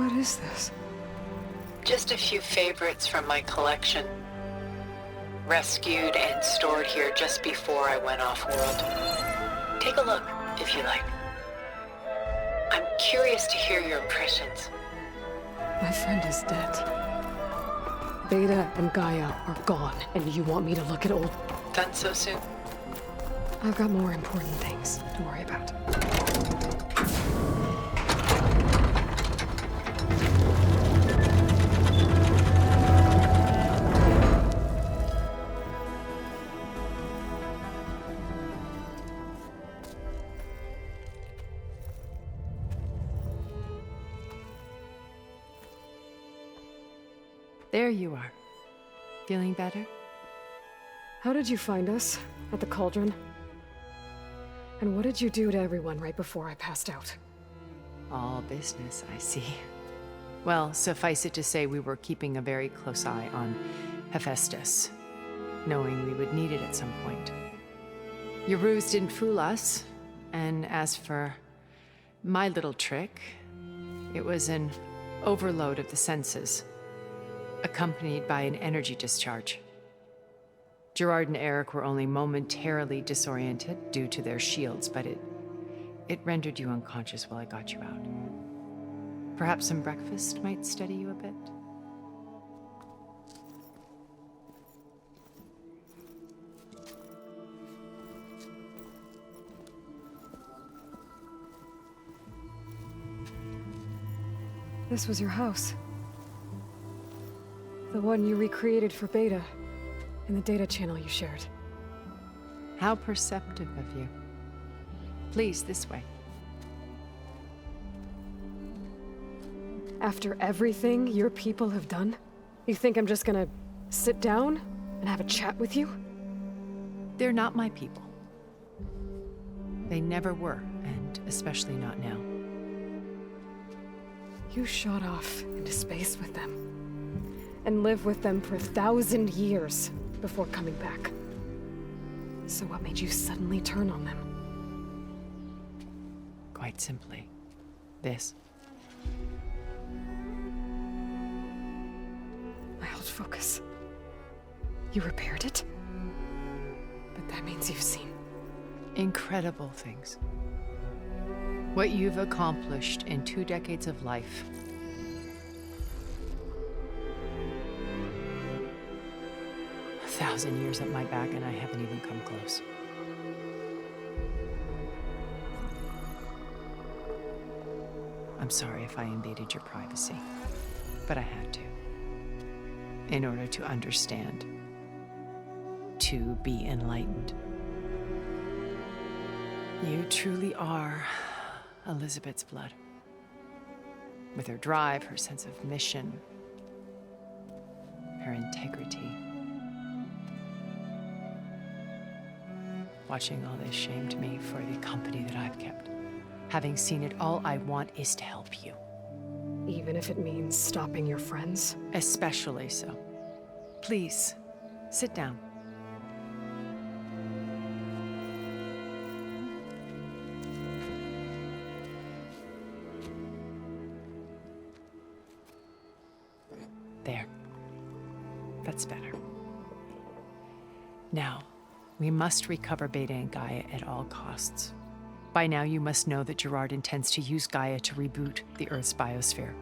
What is this? Just a few favorites from my collection. Rescued and stored here just before I went off-world. Take a look, if you like. I'm curious to hear your impressions. My friend is dead. Beta and Gaia are gone, and you want me to look at old... Done so soon? I've got more important things to worry about. There you are. Feeling better? How did you find us? At the cauldron? And what did you do to everyone right before I passed out? All business, I see. Well, suffice it to say we were keeping a very close eye on Hephaestus, knowing we would need it at some point. Your ruse didn't fool us, and as for my little trick, it was an overload of the senses, accompanied by an energy discharge. Gerard and Eric were only momentarily disoriented due to their shields, but it rendered you unconscious while I got you out. Perhaps some breakfast might steady you a bit? This was your house. The one you recreated for Beta, in the data channel you shared. How perceptive of you. Please, this way. After everything your people have done, you think I'm just gonna sit down and have a chat with you? They're not my people. They never were, and especially not now. You shot off into space with them, and lived with them for 1,000 years before coming back. So what made you suddenly turn on them? Quite simply, this. My old focus. You repaired it? But that means you've seen... Incredible things. What you've accomplished in 2 decades of life. A 1,000 years at my back and I haven't even come close. I'm sorry if I invaded your privacy, but I had to. In order to understand. To be enlightened. You truly are Elizabeth's blood. With her drive, her sense of mission, her integrity. Watching all this shamed me for the company that I've kept. Having seen it, all I want is to help you. Even if it means stopping your friends? Especially so. Please, sit down. There. That's better. Now, we must recover Beta and Gaia at all costs. By now, you must know that Gerard intends to use Gaia to reboot the Earth's biosphere.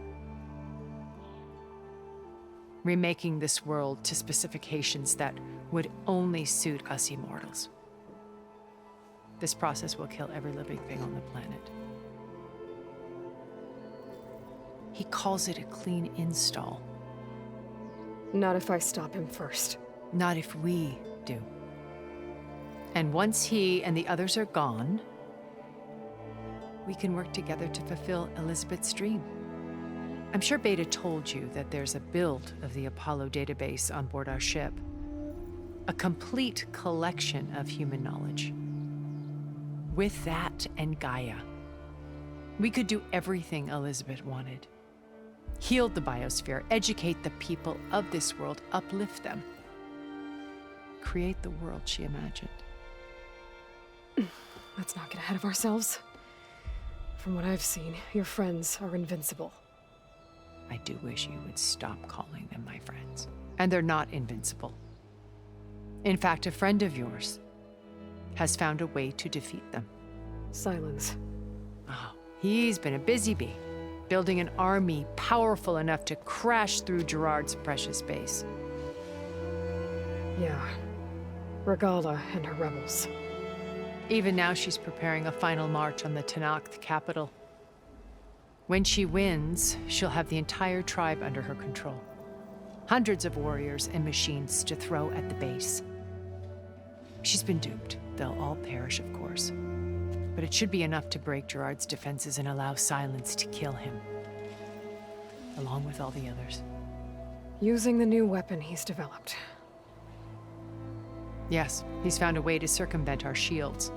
Remaking this world to specifications that would only suit us immortals. This process will kill every living thing on the planet. He calls it a clean install. Not if I stop him first. Not if we do. And once he and the others are gone, we can work together to fulfill Elizabeth's dream. I'm sure Beta told you that there's a build of the Apollo database on board our ship. A complete collection of human knowledge. With that and Gaia, we could do everything Elizabeth wanted. Heal the biosphere, educate the people of this world, uplift them. Create the world she imagined. Let's not get ahead of ourselves. From what I've seen, your friends are invincible. I do wish you would stop calling them my friends. And they're not invincible. In fact, a friend of yours has found a way to defeat them. Silence. Oh, he's been a busy bee, building an army powerful enough to crash through Gerard's precious base. Yeah. Regala and her rebels. Even now, she's preparing a final march on the Tenakth capital. When she wins, she'll have the entire tribe under her control. Hundreds of warriors and machines to throw at the base. She's been duped. They'll all perish, of course. But it should be enough to break Gerard's defenses and allow Silence to kill him. Along with all the others. Using the new weapon he's developed. Yes, he's found a way to circumvent our shields.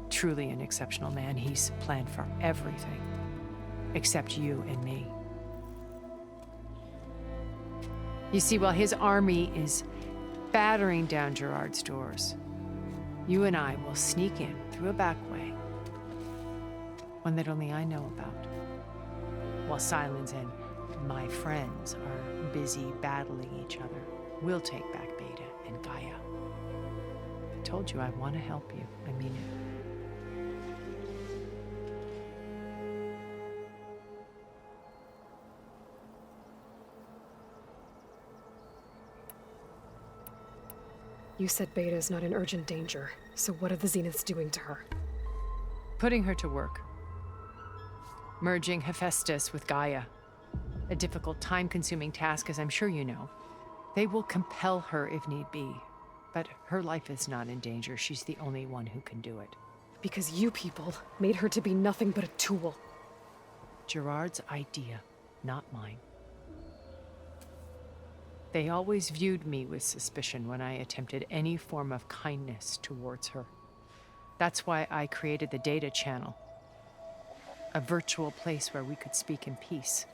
Truly an exceptional man. He's planned for everything. Except you and me. You see, while his army is battering down Gerard's doors, you and I will sneak in through a back way. One that only I know about. While Silence and my friends are busy battling each other, we'll take back Beta and Gaia. I told you I want to help you. I mean it. You said Beta is not in urgent danger, so what are the Zeniths doing to her? Putting her to work. Merging Hephaestus with Gaia. A difficult, time-consuming task, as I'm sure you know. They will compel her if need be. But her life is not in danger. She's the only one who can do it. Because you people made her to be nothing but a tool. Gerard's idea, not mine. They always viewed me with suspicion when I attempted any form of kindness towards her. That's why I created the data channel. A virtual place where we could speak in peace.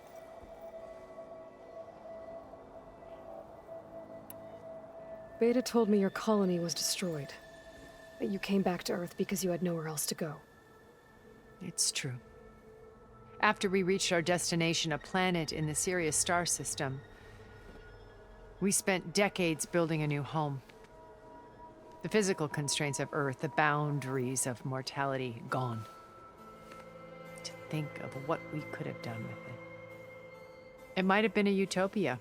Beta told me your colony was destroyed. That you came back to Earth because you had nowhere else to go. It's true. After we reached our destination, a planet in the Sirius star system, we spent decades building a new home. The physical constraints of Earth, the boundaries of mortality, gone. To think of what we could have done with it. It might have been a utopia.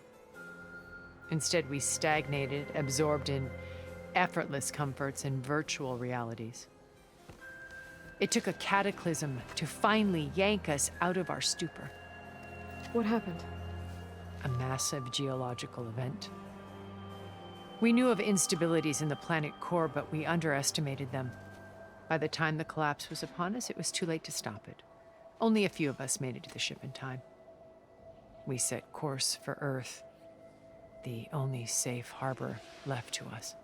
Instead, we stagnated, absorbed in effortless comforts and virtual realities. It took a cataclysm to finally yank us out of our stupor. What happened? A massive geological event. We knew of instabilities in the planet core, but we underestimated them. By the time the collapse was upon us, it was too late to stop it. Only a few of us made it to the ship in time. We set course for Earth, the only safe harbor left to us.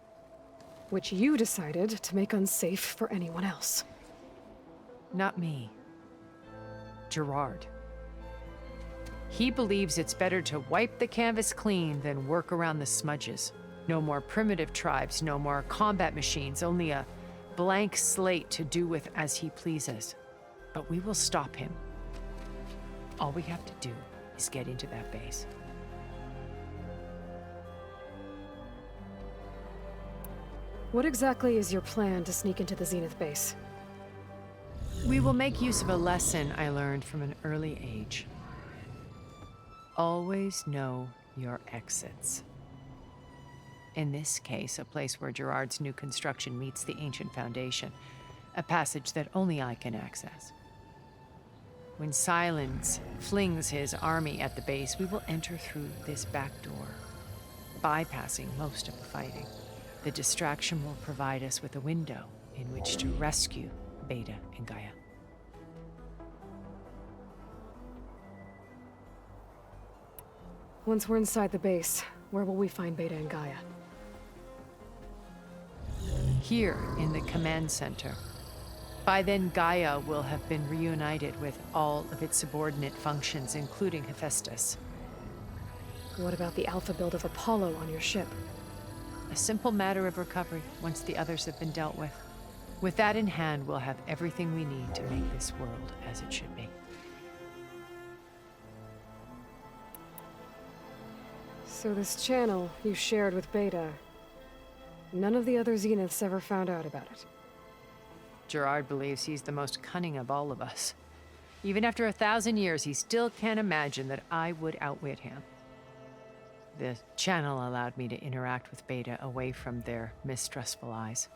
Which you decided to make unsafe for anyone else. Not me. Gerard. He believes it's better to wipe the canvas clean than work around the smudges. No more primitive tribes, no more combat machines, only a blank slate to do with as he pleases. But we will stop him. All we have to do is get into that base. What exactly is your plan to sneak into the Zenith base? We will make use of a lesson I learned from an early age. Always know your exits. In this case, a place where Gerard's new construction meets the ancient foundation, a passage that only I can access. When Silence flings his army at the base, we will enter through this back door, bypassing most of the fighting. The distraction will provide us with a window in which to rescue Beta and Gaia. Once we're inside the base, where will we find Beta and Gaia? Here in the command center. By then, Gaia will have been reunited with all of its subordinate functions, including Hephaestus. What about the alpha build of Apollo on your ship? A simple matter of recovery once the others have been dealt with. With that in hand, we'll have everything we need to make this world as it should be. So this channel you shared with Beta, none of the other Zeniths ever found out about it. Gerard believes he's the most cunning of all of us. Even after 1,000 years, he still can't imagine that I would outwit him. The channel allowed me to interact with Beta away from their mistrustful eyes.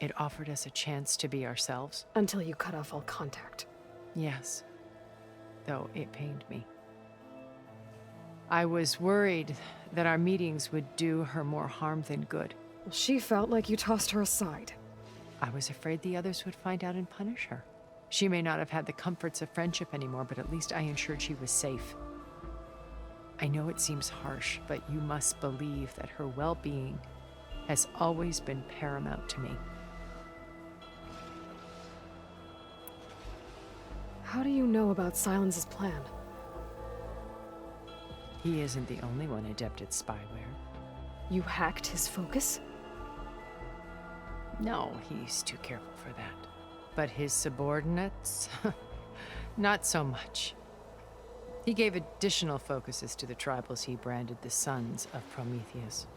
It offered us a chance to be ourselves. Until you cut off all contact. Yes, though it pained me. I was worried that our meetings would do her more harm than good. Well, she felt like you tossed her aside. I was afraid the others would find out and punish her. She may not have had the comforts of friendship anymore, but at least I ensured she was safe. I know it seems harsh, but you must believe that her well-being has always been paramount to me. How do you know about Silence's plan? He isn't the only one adept at spyware. You hacked his focus? No, he's too careful for that. But his subordinates? Not so much. He gave additional focuses to the tribals he branded the Sons of Prometheus.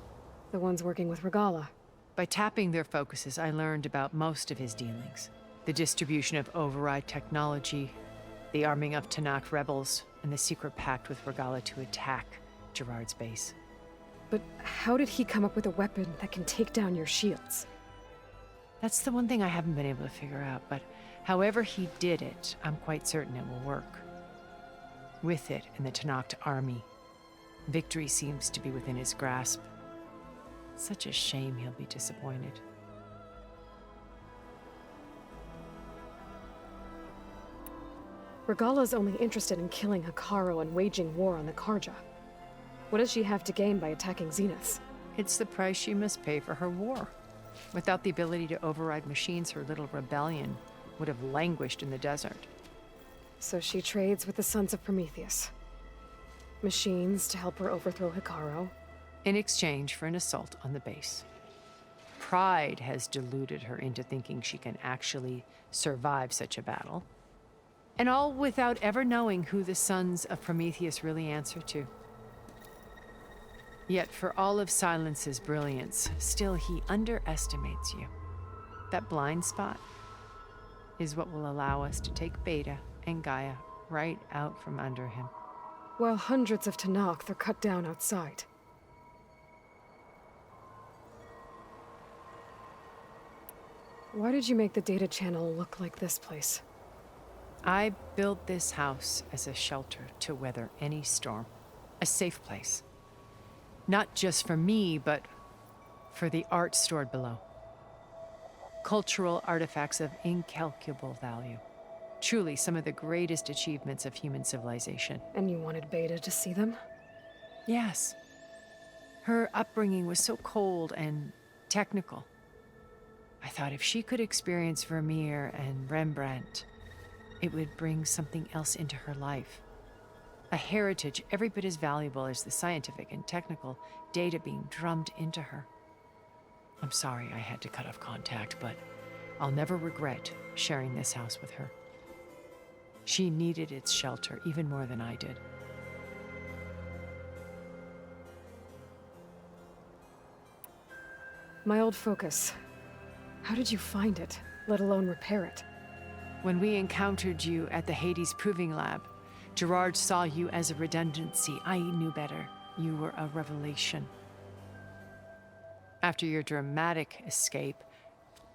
The ones working with Regala. By tapping their focuses, I learned about most of his dealings. The distribution of override technology, the arming of Tanakh rebels, and the secret pact with Regala to attack Gerard's base. But how did he come up with a weapon that can take down your shields? That's the one thing I haven't been able to figure out, but however he did it, I'm quite certain it will work. With it and the Tanakh army, victory seems to be within his grasp. Such a shame he'll be disappointed. Regala's only interested in killing Hekarro and waging war on the Karja. What does she have to gain by attacking Zeniths? It's the price she must pay for her war. Without the ability to override machines, her little rebellion would have languished in the desert. So she trades with the Sons of Prometheus. Machines to help her overthrow Hekarro. In exchange for an assault on the base. Pride has deluded her into thinking she can actually survive such a battle. And all without ever knowing who the Sons of Prometheus really answer to. Yet for all of Silence's brilliance, still he underestimates you. That blind spot is what will allow us to take Beta and Gaia right out from under him. While hundreds of Tanakh are cut down outside. Why did you make the data channel look like this place? I built this house as a shelter to weather any storm. A safe place. Not just for me, but for the art stored below. Cultural artifacts of incalculable value. Truly some of the greatest achievements of human civilization. And you wanted Beta to see them? Yes. Her upbringing was so cold and technical. I thought if she could experience Vermeer and Rembrandt, it would bring something else into her life. A heritage every bit as valuable as the scientific and technical data being drummed into her. I'm sorry I had to cut off contact, but I'll never regret sharing this house with her. She needed its shelter even more than I did. My old focus. How did you find it, let alone repair it? When we encountered you at the Hades Proving Lab, Gerard saw you as a redundancy. I knew better. You were a revelation. After your dramatic escape,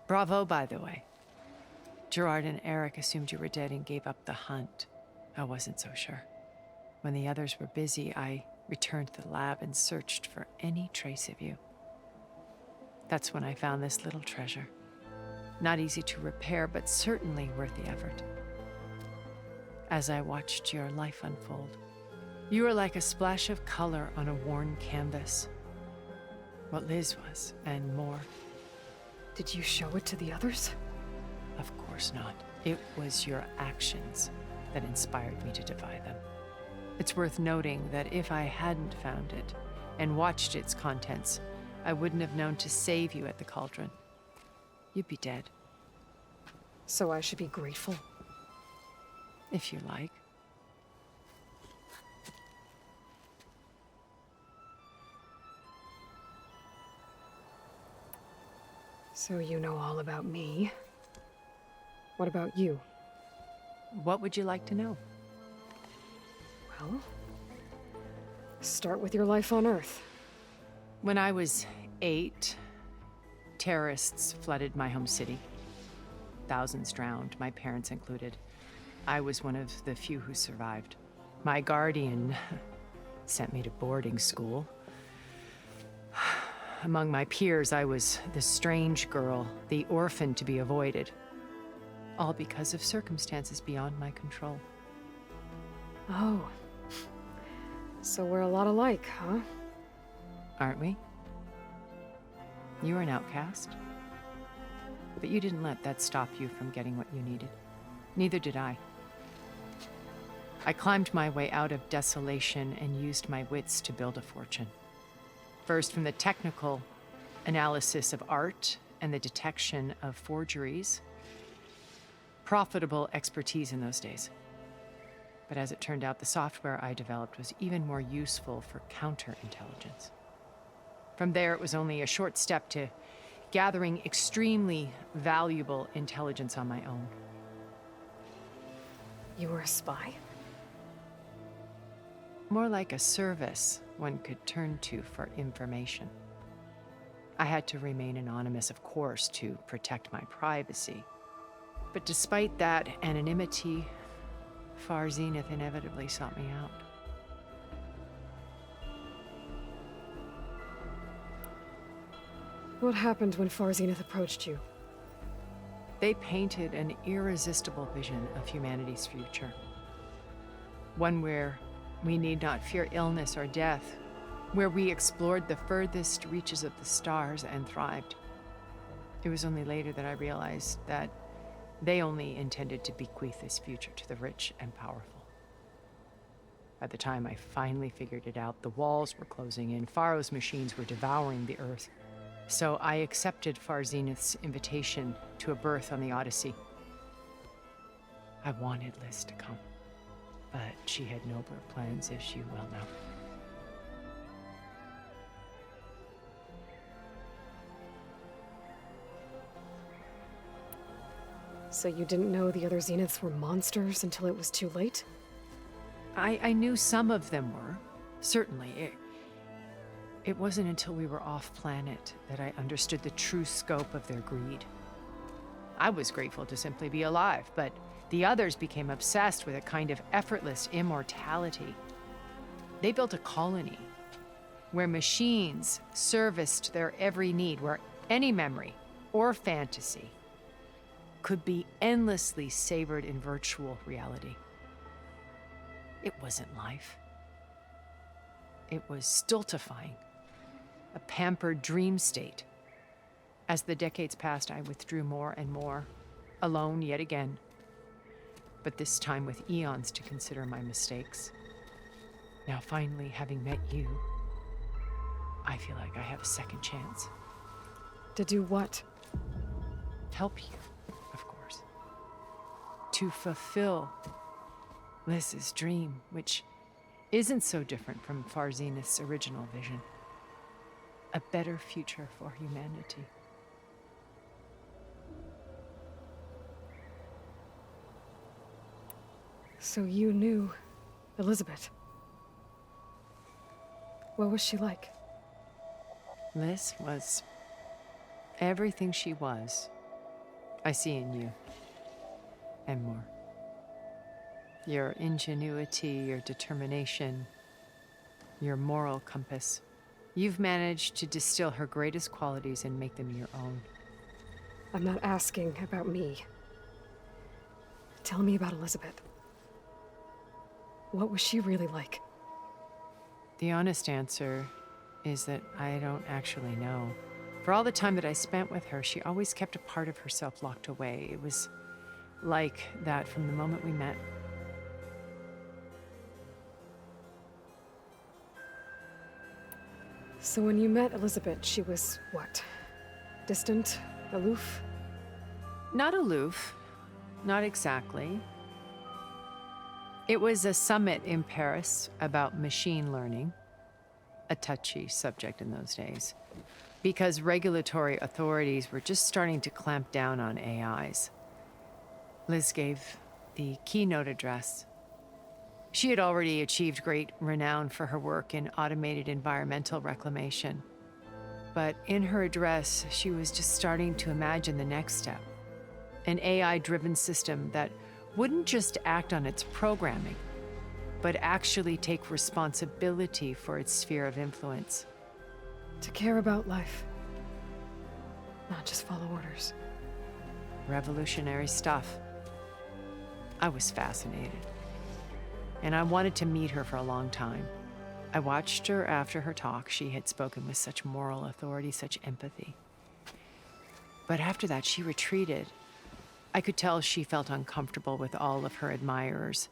bravo, by the way. Gerard and Eric assumed you were dead and gave up the hunt. I wasn't so sure. When the others were busy, I returned to the lab and searched for any trace of you. That's when I found this little treasure. Not easy to repair, but certainly worth the effort. As I watched your life unfold, you were like a splash of color on a worn canvas. What Liz was, and more. Did you show it to the others? Of course not. It was your actions that inspired me to defy them. It's worth noting that if I hadn't found it and watched its contents, I wouldn't have known to save you at the cauldron. You'd be dead. So I should be grateful? If you like. So you know all about me. What about you? What would you like to know? Well, start with your life on Earth. When I was 8, terrorists flooded my home city. Thousands drowned, my parents included. I was one of the few who survived. My guardian sent me to boarding school. Among my peers, I was the strange girl, the orphan to be avoided. All because of circumstances beyond my control. Oh. So we're a lot alike, huh? Aren't we? You were an outcast. But you didn't let that stop you from getting what you needed. Neither did I. I climbed my way out of desolation and used my wits to build a fortune. First, from the technical analysis of art and the detection of forgeries. Profitable expertise in those days. But as it turned out, the software I developed was even more useful for counterintelligence. From there, it was only a short step to gathering extremely valuable intelligence on my own. You were a spy? More like a service one could turn to for information. I had to remain anonymous, of course, to protect my privacy. But despite that anonymity, Far Zenith inevitably sought me out. What happened when Far Zenith approached you? They painted an irresistible vision of humanity's future. One where we need not fear illness or death, where we explored the furthest reaches of the stars and thrived. It was only later that I realized that they only intended to bequeath this future to the rich and powerful. By the time I finally figured it out, the walls were closing in, Pharaoh's machines were devouring the Earth. So I accepted Far Zenith's invitation to a berth on the Odyssey. I wanted Liz to come, but she had nobler plans, as you well know. So you didn't know the other Zeniths were monsters until it was too late? I knew some of them were, certainly. It wasn't until we were off-planet that I understood the true scope of their greed. I was grateful to simply be alive, but the others became obsessed with a kind of effortless immortality. They built a colony where machines serviced their every need, where any memory or fantasy could be endlessly savored in virtual reality. It wasn't life. It was stultifying, a pampered dream state. As the decades passed, I withdrew more and more, alone yet again, but this time with eons to consider my mistakes. Now, finally, having met you, I feel like I have a second chance. To do what? Help you, of course. To fulfill Liz's dream, which isn't so different from Far Zenith's original vision. A better future for humanity. So you knew Elizabeth. What was she like? Liz was everything she was. I see in you. And more. Your ingenuity, your determination, your moral compass. You've managed to distill her greatest qualities and make them your own. I'm not asking about me. Tell me about Elizabeth. What was she really like? The honest answer is that I don't actually know. For all the time that I spent with her, she always kept a part of herself locked away. It was like that from the moment we met. So when you met Elizabeth, she was what? Distant? Aloof? Not aloof. Not exactly. It was a summit in Paris about machine learning. A touchy subject in those days. because regulatory authorities were just starting to clamp down on AIs. Liz gave the keynote address. She had already achieved great renown for her work in automated environmental reclamation. But in her address, she was just starting to imagine the next step. An AI-driven system that wouldn't just act on its programming, but actually take responsibility for its sphere of influence. To care about life, not just follow orders. Revolutionary stuff. I was fascinated, and I wanted to meet her for a long time. I watched her after her talk. She had spoken with such moral authority, such empathy. But after that, she retreated. I could tell she felt uncomfortable with all of her admirers.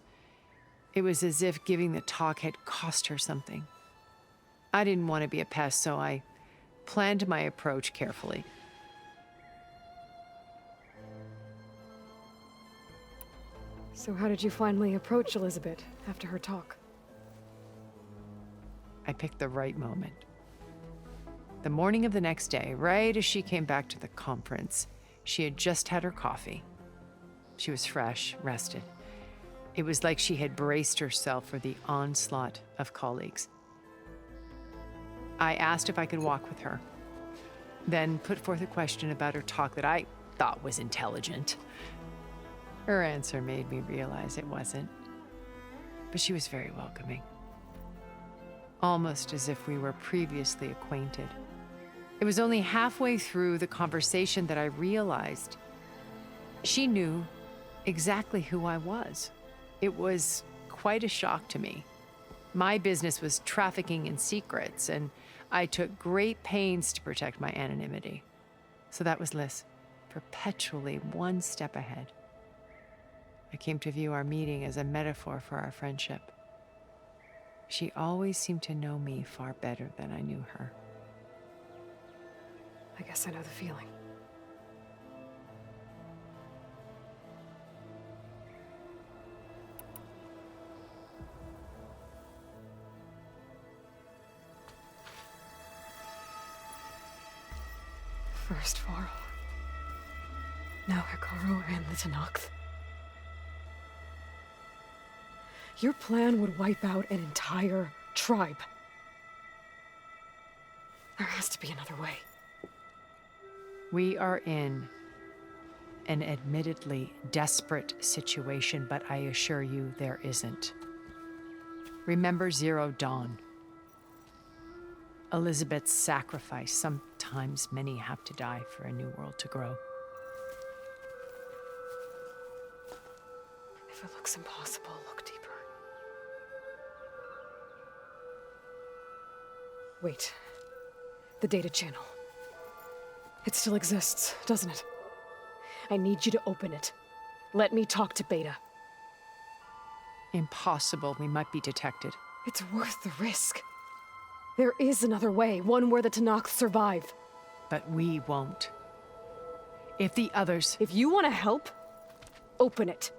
It was as if giving the talk had cost her something. I didn't want to be a pest, so I planned my approach carefully. So how did you finally approach Elizabeth after her talk? I picked the right moment. The morning of the next day, right as she came back to the conference, she had just had her coffee. She was fresh, rested. It was like she had braced herself for the onslaught of colleagues. I asked if I could walk with her, then put forth a question about her talk that I thought was intelligent. Her answer made me realize it wasn't, but she was very welcoming. Almost as if we were previously acquainted. It was only halfway through the conversation that I realized she knew exactly who I was. It was quite a shock to me. My business was trafficking in secrets, and I took great pains to protect my anonymity. So that was Liz, perpetually one step ahead. I came to view our meeting as a metaphor for our friendship. She always seemed to know me far better than I knew her. I guess I know the feeling. First Varl. Now Hikaru and the Tenakth. Your plan would wipe out an entire tribe. There has to be another way. We are in an admittedly desperate situation, but I assure you there isn't. Remember Zero Dawn. Elizabeth's sacrifice. Sometimes many have to die for a new world to grow. If it looks impossible, look deeper. Wait. The data channel. It still exists, doesn't it? I need you to open it. Let me talk to Beta. Impossible. We might be detected. It's worth the risk. There is another way, one where the Tenakth survive. But we won't. If the others... If you want to help, open it.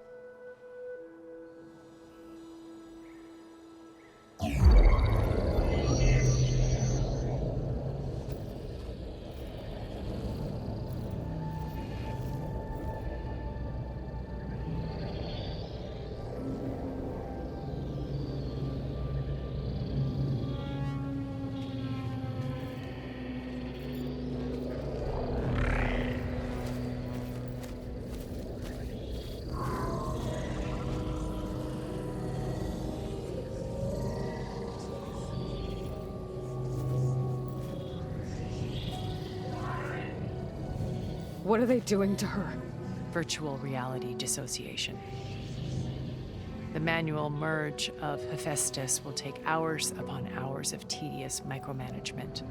What are they doing to her? Virtual reality dissociation. The manual merge of Hephaestus will take hours upon hours of tedious micromanagement.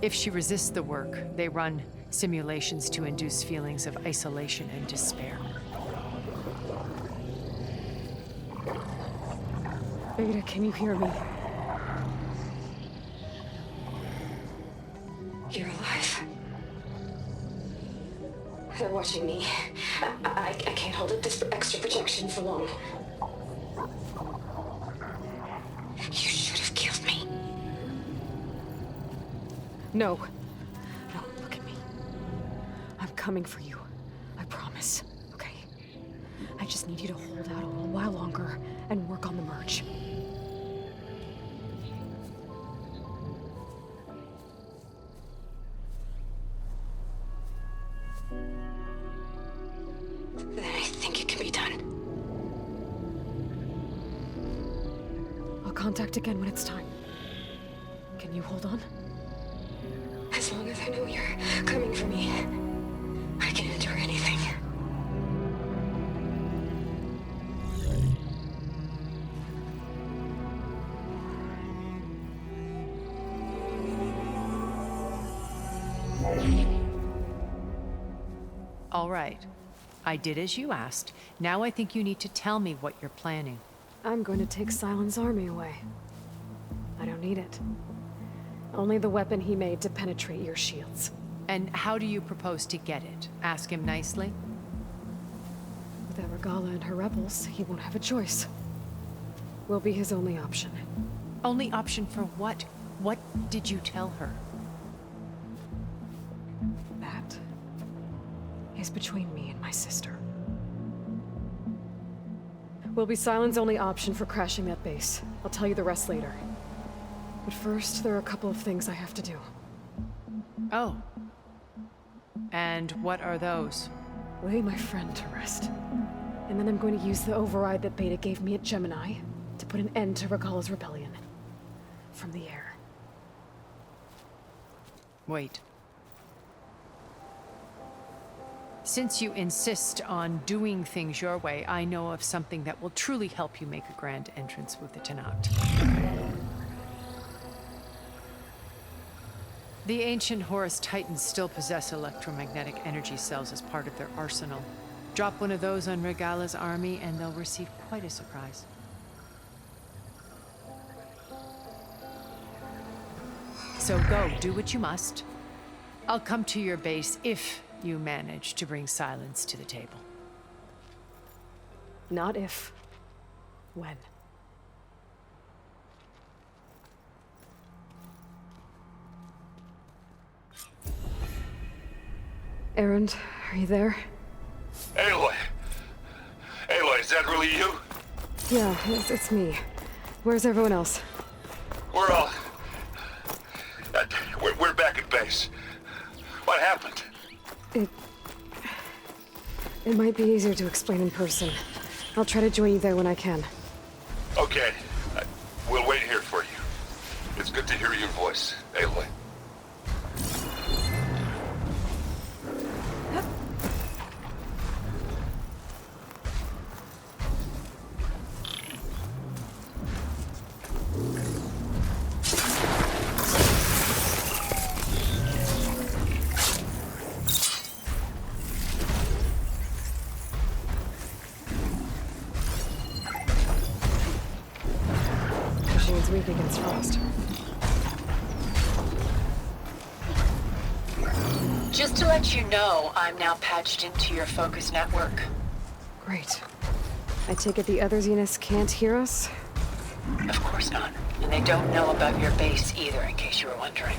If she resists the work, they run simulations to induce feelings of isolation and despair. Beta, can you hear me? You're alive. They're watching me. I can't hold up this extra protection for long. You should have killed me. No. No, look at me. I'm coming for you. I promise, okay? I just need you to hold out a little while longer and work on the merge. Then I think it can be done. I'll contact again when it's time. Can you hold on? As long as I know you're coming for me, I can endure anything. All right. I did as you asked. Now I think you need to tell me what you're planning. I'm going to take Silent's army away. I don't need it. Only the weapon he made to penetrate your shields. And how do you propose to get it? Ask him nicely? Without Regala and her rebels, he won't have a choice. We'll be his only option. Only option for what? What did you tell her? That is between me and my sister. Will be Silent's only option for crashing that base. I'll tell you the rest later. But first, there are a couple of things I have to do. Oh. And what are those? Lay my friend to rest. And then I'm going to use the override that Beta gave me at Gemini to put an end to Regala's rebellion. From the air. Wait. Since you insist on doing things your way, I know of something that will truly help you make a grand entrance with the Tenat. The ancient Horus Titans still possess electromagnetic energy cells as part of their arsenal. Drop one of those on Regala's army and they'll receive quite a surprise. So go, do what you must. I'll come to your base if you manage to bring Silence to the table. Not if. When. Erend, are you there? Aloy! Aloy, is that really you? Yeah, it's me. Where's everyone else? We're all... we're back at base. What happened? It might be easier to explain in person. I'll try to join you there when I can. Okay. We'll wait here for you. It's good to hear your voice, Aloy. Machine's weak against frost. Just to let you know, I'm now patched into your focus network. Great. I take it the other Zeniths can't hear us? Of course not. And they don't know about your base either, in case you were wondering.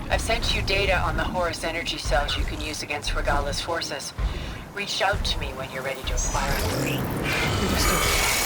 I've sent you data on the Horus energy cells you can use against Regala's forces. Reach out to me when you're ready to acquire them. Understood.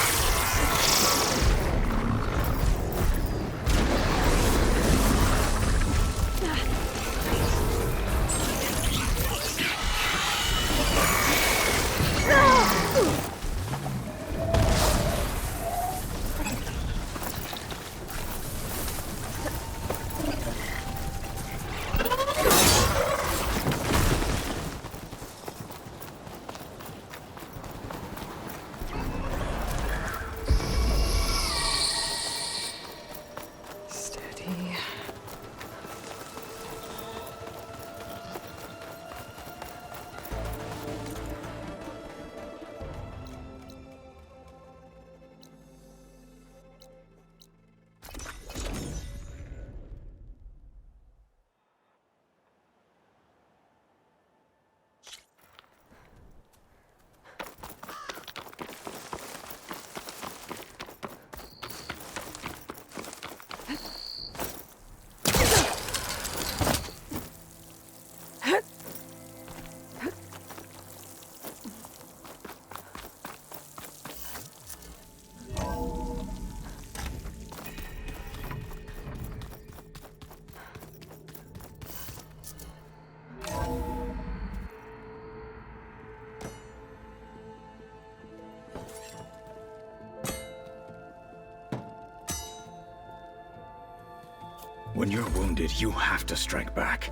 When you're wounded, you have to strike back.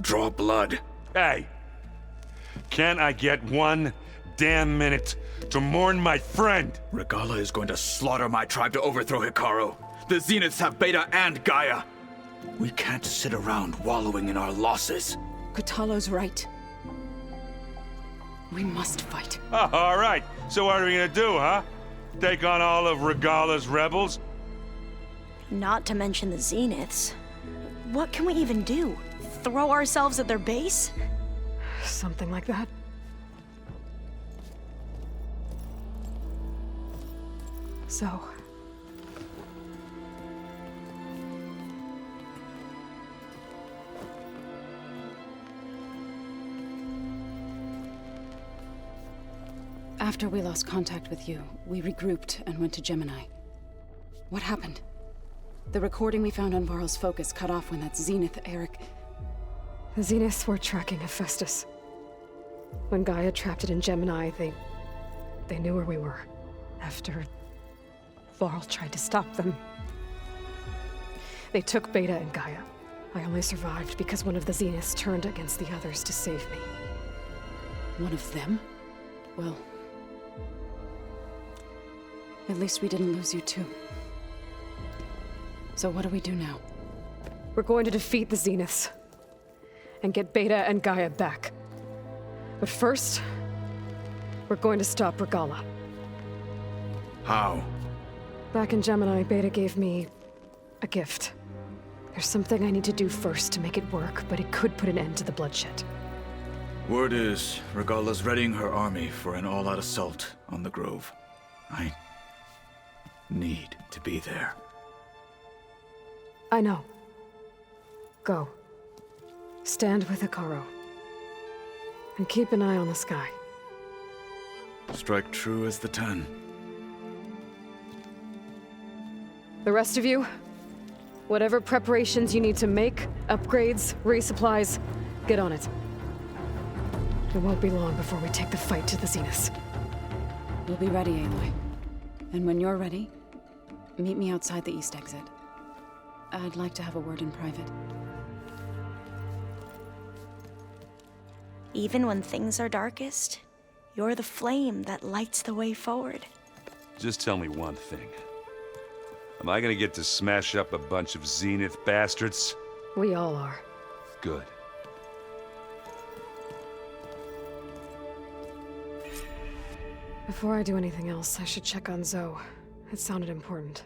Draw blood. Hey! Can't I get one damn minute to mourn my friend? Regala is going to slaughter my tribe to overthrow Hikaru. The Zeniths have Beta and Gaia. We can't sit around wallowing in our losses. Kotallo's right. We must fight. Oh, all right. So what are we gonna do, huh? Take on all of Regala's rebels? Not to mention the Zeniths. What can we even do? Throw ourselves at their base? Something like that. So... After we lost contact with you, we regrouped and went to Gemini. What happened? The recording we found on Varl's focus cut off when that Zenith, Eric... The Zeniths were tracking Hephaestus. When Gaia trapped it in Gemini, they knew where we were. After Varl tried to stop them. They took Beta and Gaia. I only survived because one of the Zeniths turned against the others to save me. One of them? Well... at least we didn't lose you too. So what do we do now? We're going to defeat the Zeniths. And get Beta and Gaia back. But first, we're going to stop Regala. How? Back in Gemini, Beta gave me a gift. There's something I need to do first to make it work, but it could put an end to the bloodshed. Word is, Regala's readying her army for an all-out assault on the Grove. I need to be there. I know. Go. Stand with Hikaru. And keep an eye on the sky. Strike true as the 10. The rest of you, whatever preparations you need to make, upgrades, resupplies, get on it. It won't be long before we take the fight to the Zeniths. We'll be ready, Aloy. And when you're ready, meet me outside the east exit. I'd like to have a word in private. Even when things are darkest, you're the flame that lights the way forward. Just tell me one thing. Am I gonna get to smash up a bunch of Zenith bastards? We all are. Good. Before I do anything else, I should check on Zoe. It sounded important.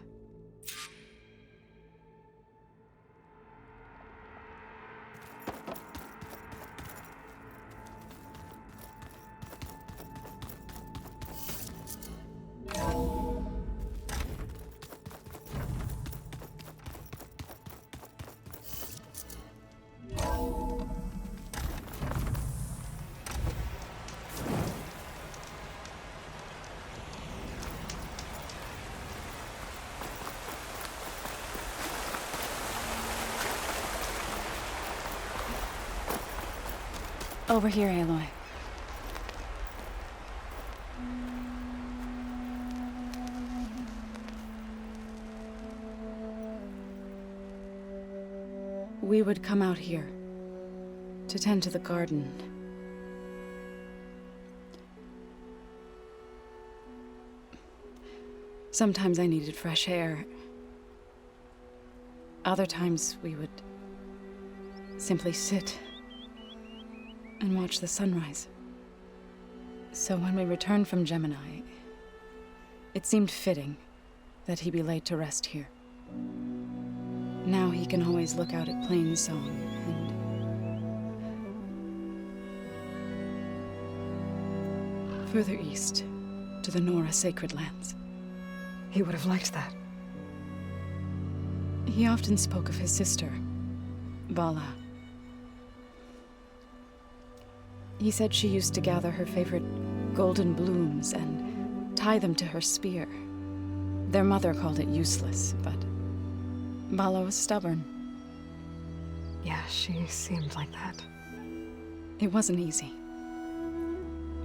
Over here, Aloy. We would come out here to tend to the garden. Sometimes I needed fresh air. Other times we would simply sit and watch the sunrise. So when we returned from Gemini, it seemed fitting that he be laid to rest here. Now he can always look out at Plain Song and further east to the Nora Sacred Lands. He would have liked that. He often spoke of his sister, Vala. He said she used to gather her favorite golden blooms and tie them to her spear. Their mother called it useless, but Vala was stubborn. Yeah, she seemed like that. It wasn't easy.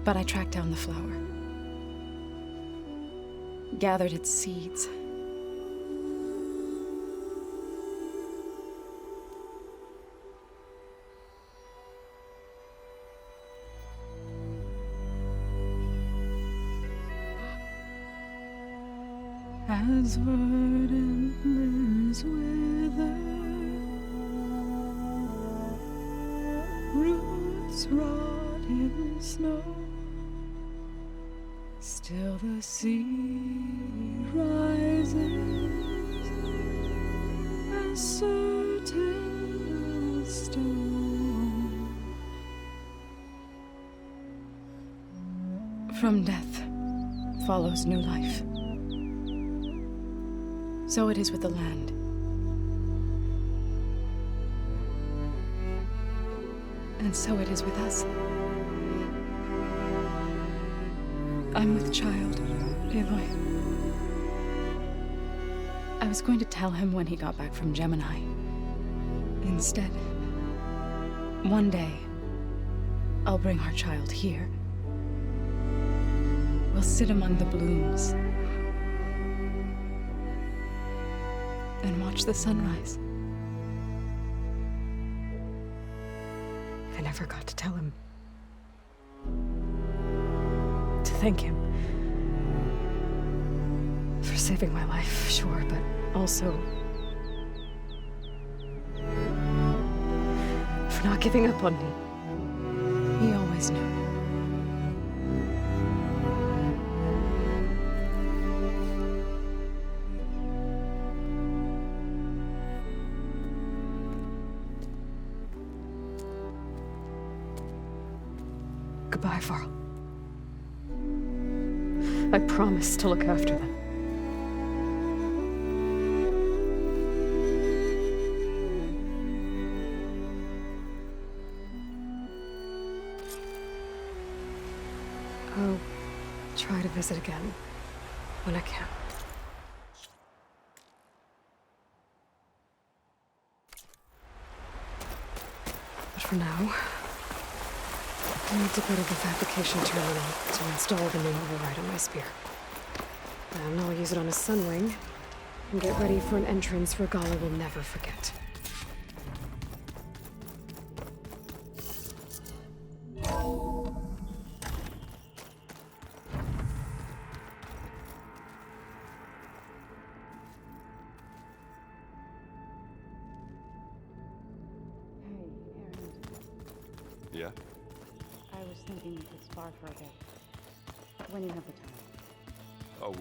But I tracked down the flower. Gathered its seeds. as verdant limbs wither, roots rot in snow, still the sea rises as certain as stone. From death follows new life. So it is with the land. And so it is with us. I'm with child, Aloy. I was going to tell him when he got back from Gemini. Instead, one day, I'll bring our child here. We'll sit among the blooms and watch the sunrise. I never got to tell him. To thank him. For saving my life, sure, but also for not giving up on me. He always knew. Goodbye, Varl. I promise to look after them. I'll try to visit again when I can. But for now, I need to go to the fabrication terminal to install the new override on my spear. Then I'll use it on a sunwing and get ready for an entrance Regala will never forget. Yeah? I was thinking you could spar for a bit. When you have the time. Oh,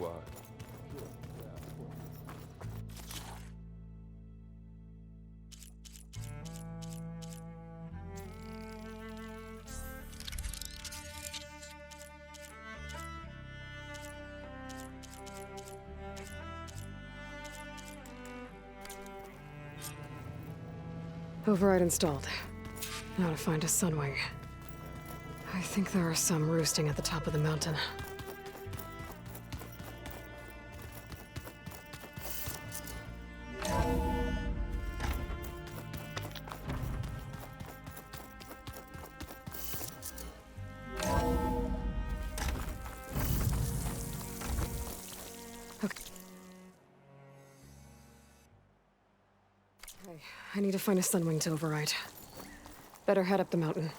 Override installed. Now to find a sunwing. I think there are some roosting at the top of the mountain. Okay, I need to find a sunwing to override. Better head up the mountain.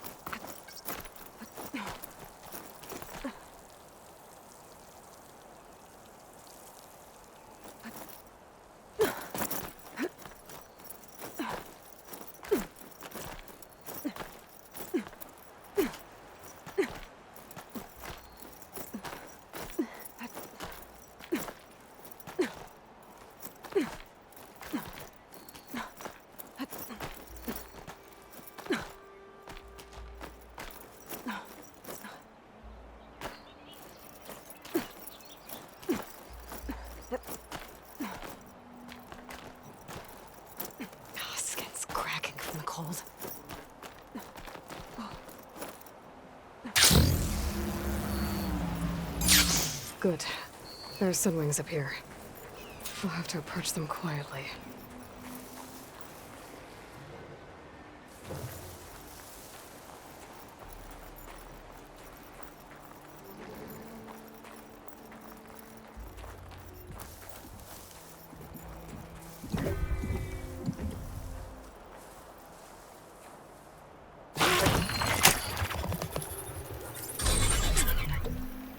Skin's cracking from the cold. Good. There's sunwings up here. I'll have to approach them quietly.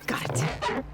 Got it.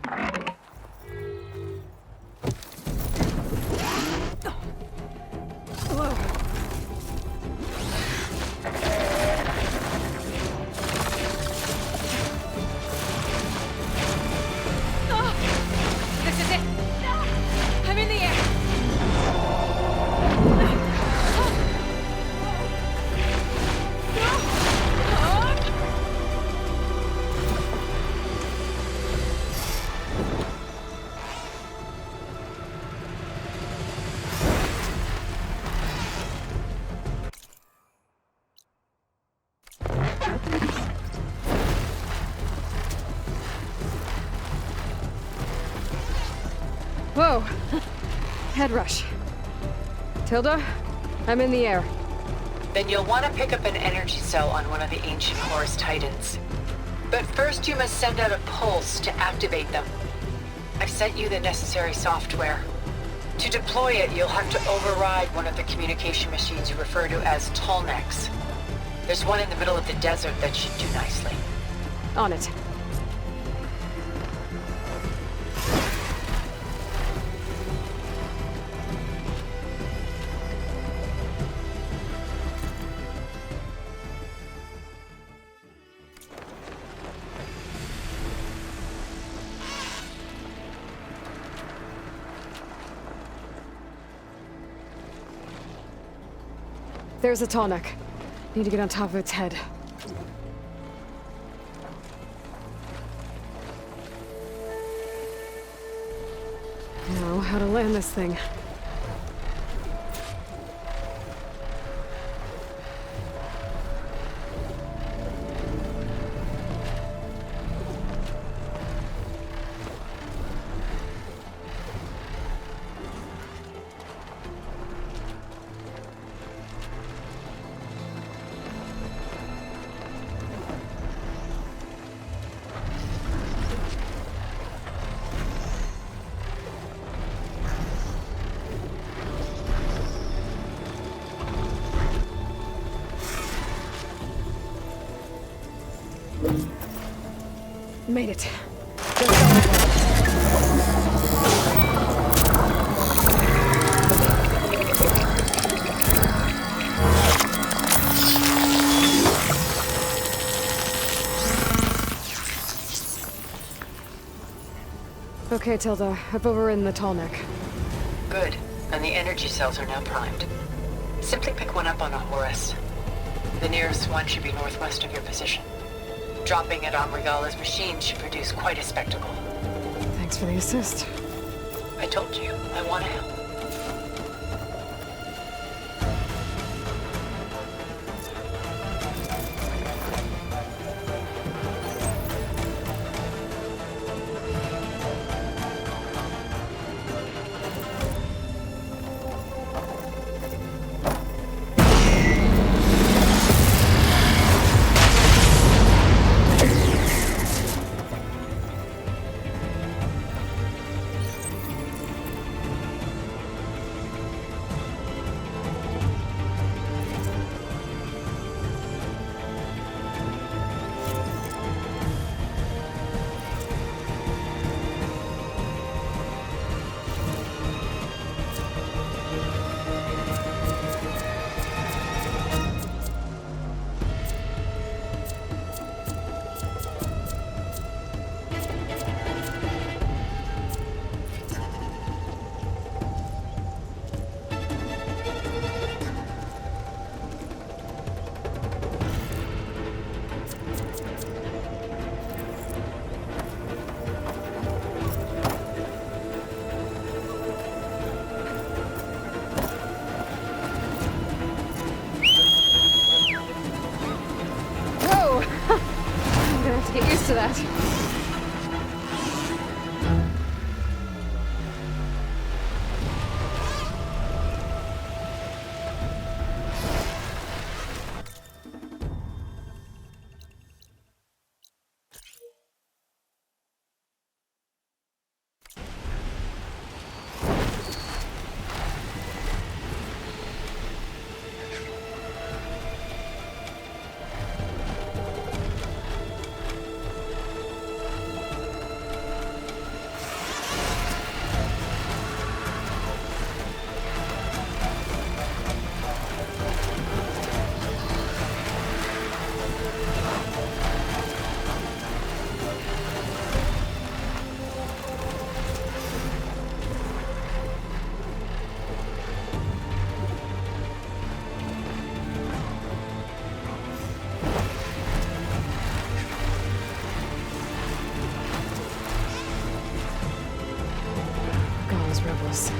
Whoa! Head rush. Tilda, I'm in the air. Then you'll want to pick up an energy cell on one of the ancient Horus Titans. But first you must send out a pulse to activate them. I've sent you the necessary software. To deploy it, you'll have to override one of the communication machines you refer to as Tallnecks. There's one in the middle of the desert that should do nicely. On it. There's a Tallneck. Need to get on top of its head. Now, how to land this thing. Made it. Okay, Tilda. I've overridden the Tallneck. Good. And the energy cells are now primed. Simply pick one up on a Horus. The nearest one should be northwest of your position. Dropping it on Regala's machine should produce quite a spectacle. Thanks for the assist. I told you, I want to help. Get used to that. Rebels.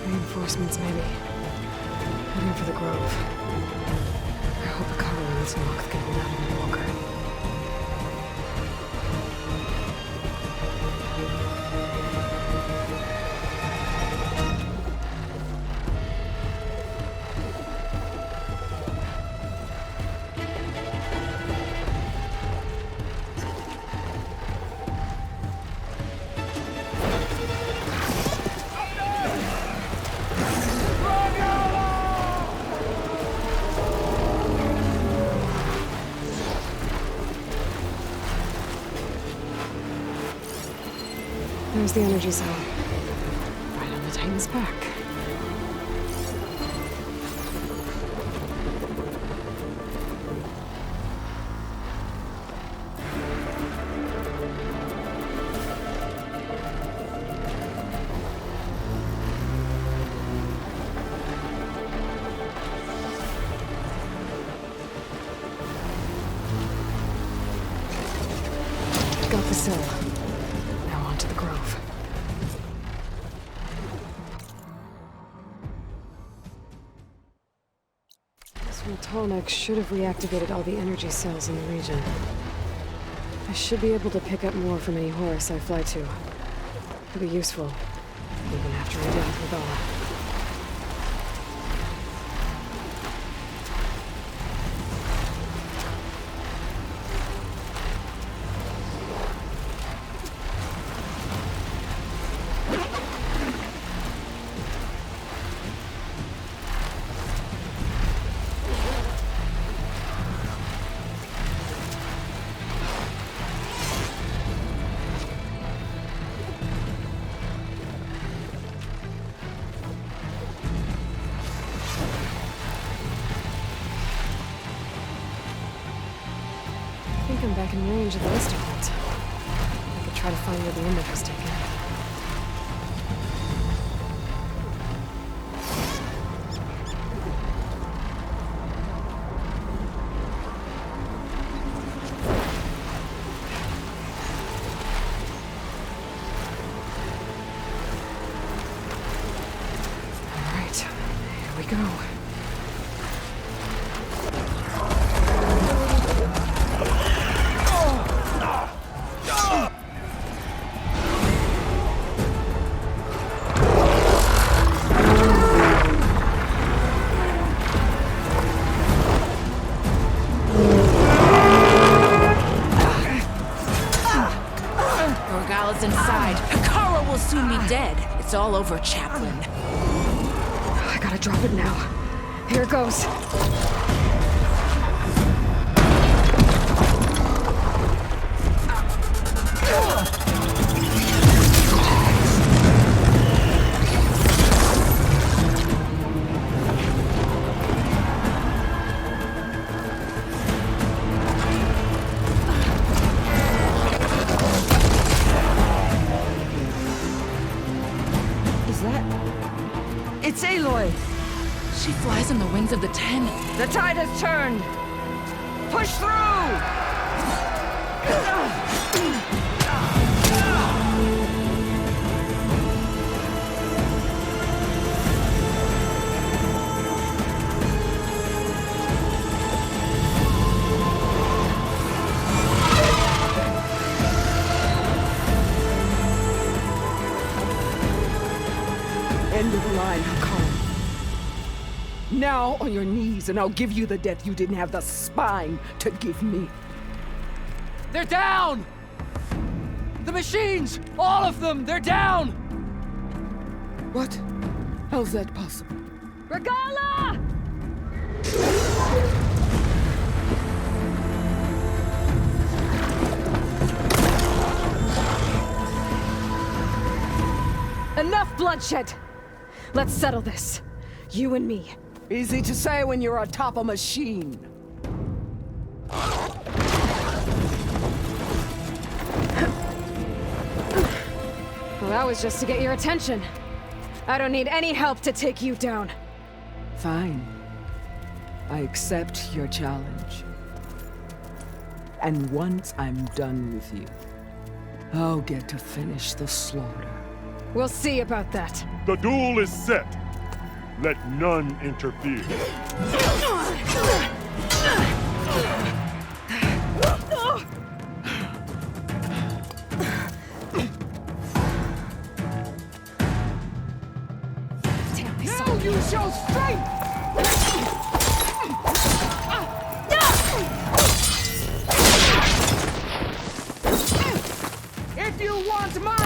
Reinforcements, maybe. Heading for the Grove. I hope the Carolines Moth can hold out any longer. There's the energy cell. Right on the Titan's back. Got the cell. Now on to the Grove. This Voltonic should have reactivated all the energy cells in the region. I should be able to pick up more from any Horus I fly to. Could be useful, even after I deal with Regala. I think I'm back in range of the Lister point. I could try to find where the image was taken. All right, here we go. Regala's inside. Hikara will soon be dead. It's all over, Chaplain. I gotta drop it now. Here it goes. It's Aloy! She flies on the wings of the Ten. The tide has turned! Push through! End of the line, Hikara. Now on your knees, and I'll give you the death you didn't have the spine to give me. They're down! The machines! All of them! They're down! What? How's that possible? Regala! Enough bloodshed! Let's settle this. You and me. Easy to say when you're atop a machine. Well, that was just to get your attention. I don't need any help to take you down. Fine. I accept your challenge. And once I'm done with you, I'll get to finish the slaughter. We'll see about that. The duel is set. Let none interfere. Damn, they saw Now me. use your strength! If you want my...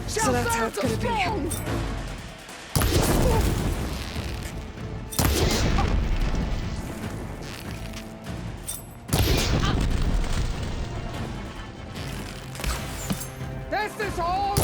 So that's how it's gonna be. This is all.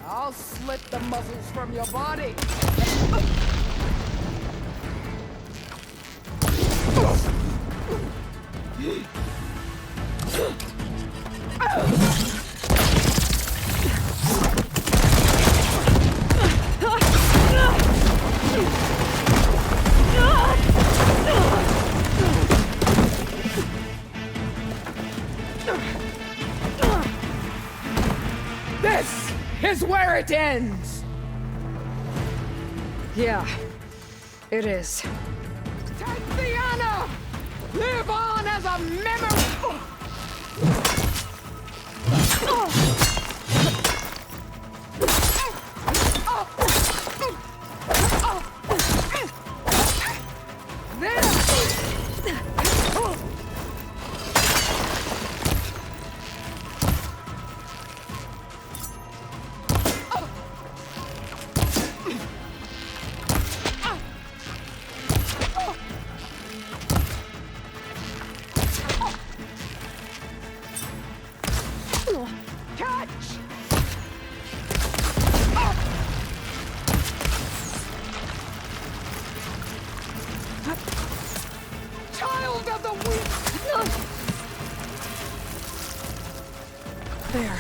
I'll slit the muscles from your body. This is where it ends! Yeah, it is. Take the honor! Live on as a memory! Child of the weak! There.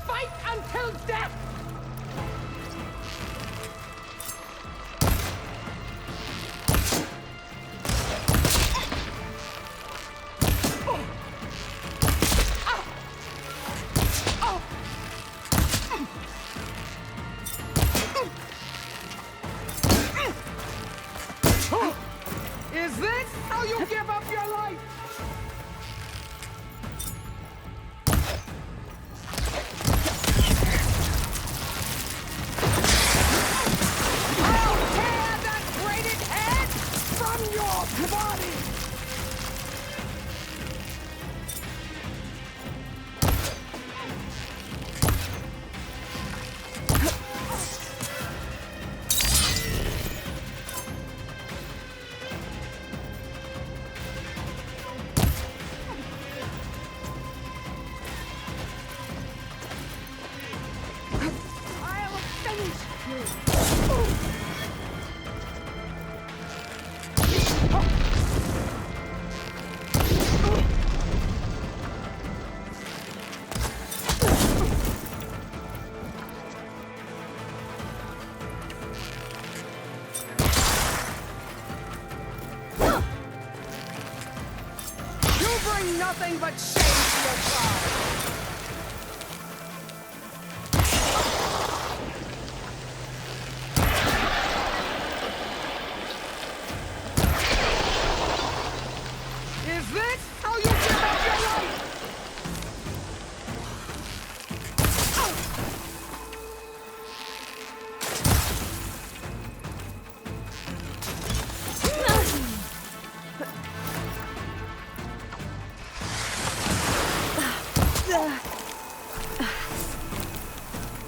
Fight until death! Is this how you give up your life? I'll tear that braided head from your body! bring nothing but shame to your tribe. Is this how you give up your life?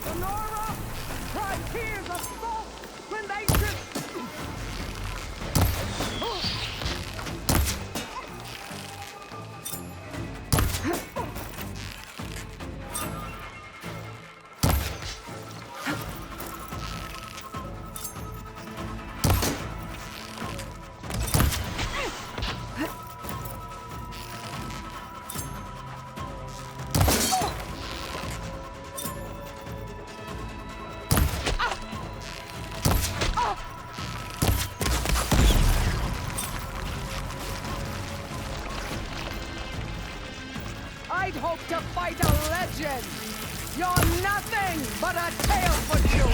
Sonora, cry tears of salt when they should... I'd hoped to fight a legend. You're nothing but a tale for you.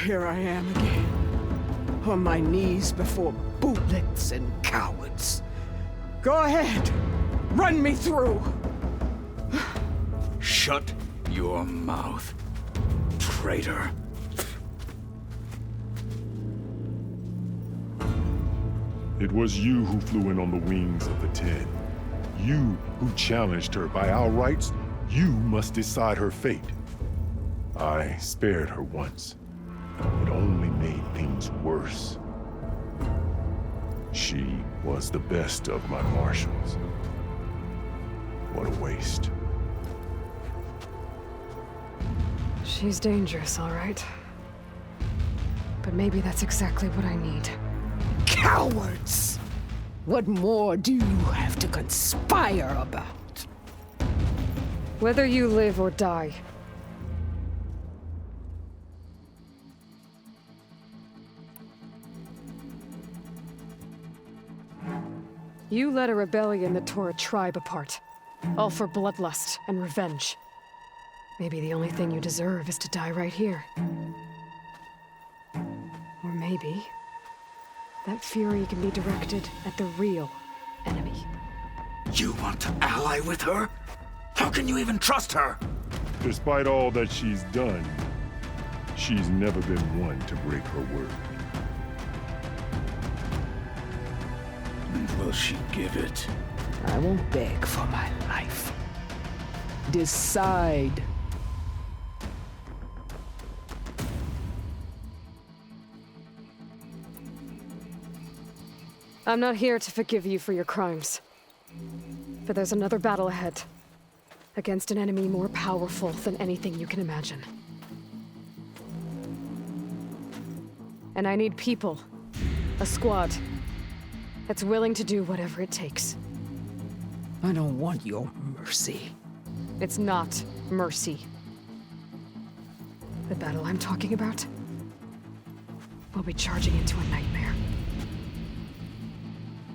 Here I am again, on my knees before bootlets and cowards. Go ahead, run me through. Shut your mouth, traitor. It was you who flew in on the wings of the 10. You who challenged her. By our rights, you must decide her fate. I spared her once. It only made things worse. She was the best of my marshals. What a waste. She's dangerous, all right. But maybe that's exactly what I need. Cowards! What more do you have to conspire about? Whether you live or die. You led a rebellion that tore a tribe apart. All for bloodlust and revenge. Maybe the only thing you deserve is to die right here. Or maybe that fury can be directed at the real enemy. You want to ally with her? How can you even trust her? Despite all that she's done, she's never been one to break her word. And will she give it? I won't beg for my life. Decide. I'm not here to forgive you for your crimes. But there's another battle ahead. Against an enemy more powerful than anything you can imagine. And I need people. A squad. That's willing to do whatever it takes. I don't want your mercy. It's not mercy. The battle I'm talking about will be charging into a nightmare.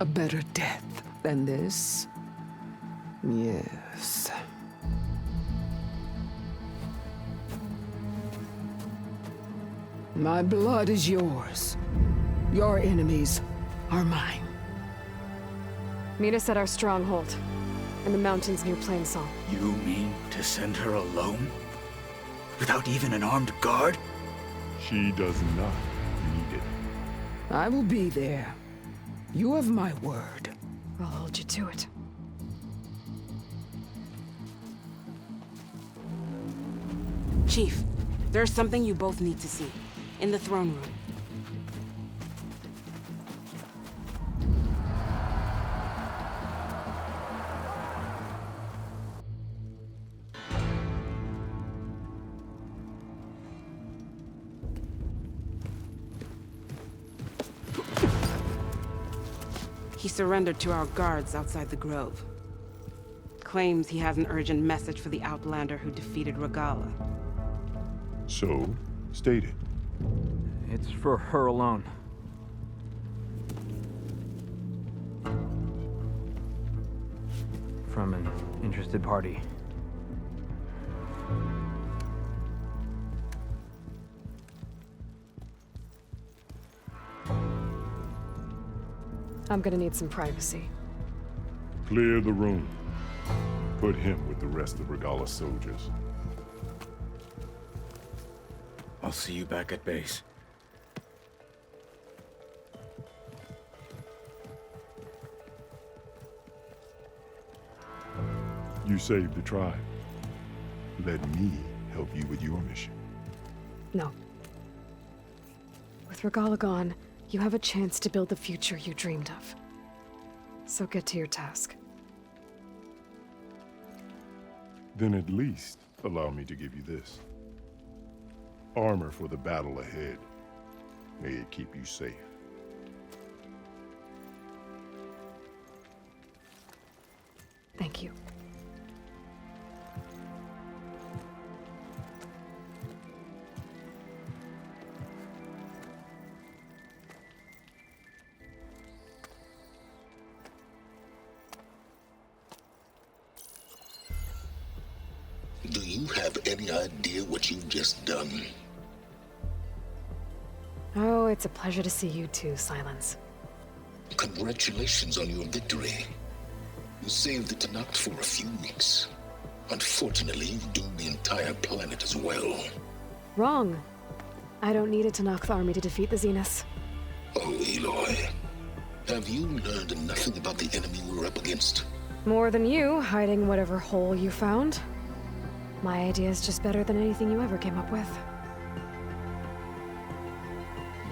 A better death than this? Yes. My blood is yours. Your enemies are mine. Meet us at our stronghold, in the mountains near Plainsong. You mean to send her alone? Without even an armed guard? She does not need it. I will be there. You have my word. I'll hold you to it. Chief, there's something you both need to see. In the throne room. He surrendered to our guards outside the grove. Claims he has an urgent message for the Outlander who defeated Regala. So, state it. It's for her alone. From an interested party. I'm gonna need some privacy. Clear the room. Put him with the rest of Regala's soldiers. I'll see you back at base. You saved the tribe. Let me help you with your mission. No. With Regala gone, you have a chance to build the future you dreamed of. So get to your task. Then at least allow me to give you this. Armor for the battle ahead. May it keep you safe. Thank you. Do you have any idea what you've just done? Oh, it's a pleasure to see you too, Silence. Congratulations on your victory. You saved the Tanakh for a few weeks. Unfortunately, you've doomed the entire planet as well. Wrong. I don't need a Tanakh army to defeat the Zeniths. Oh, Eloy. Have you learned nothing about the enemy we're up against? More than you, hiding whatever hole you found. My idea is just better than anything you ever came up with.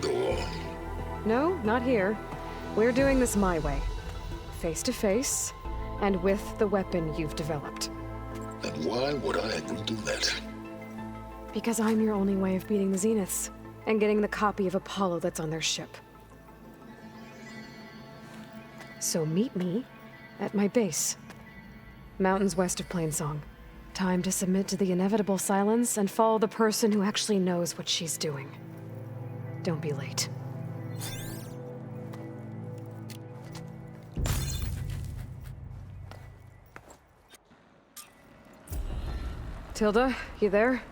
Go on. No, not here. We're doing this my way. Face to face, and with the weapon you've developed. And why would I agree to that? Because I'm your only way of beating the Zeniths, and getting the copy of Apollo that's on their ship. So meet me at my base. Mountains west of Plainsong. Time to submit to the inevitable silence and follow the person who actually knows what she's doing. Don't be late. Tilda, you there?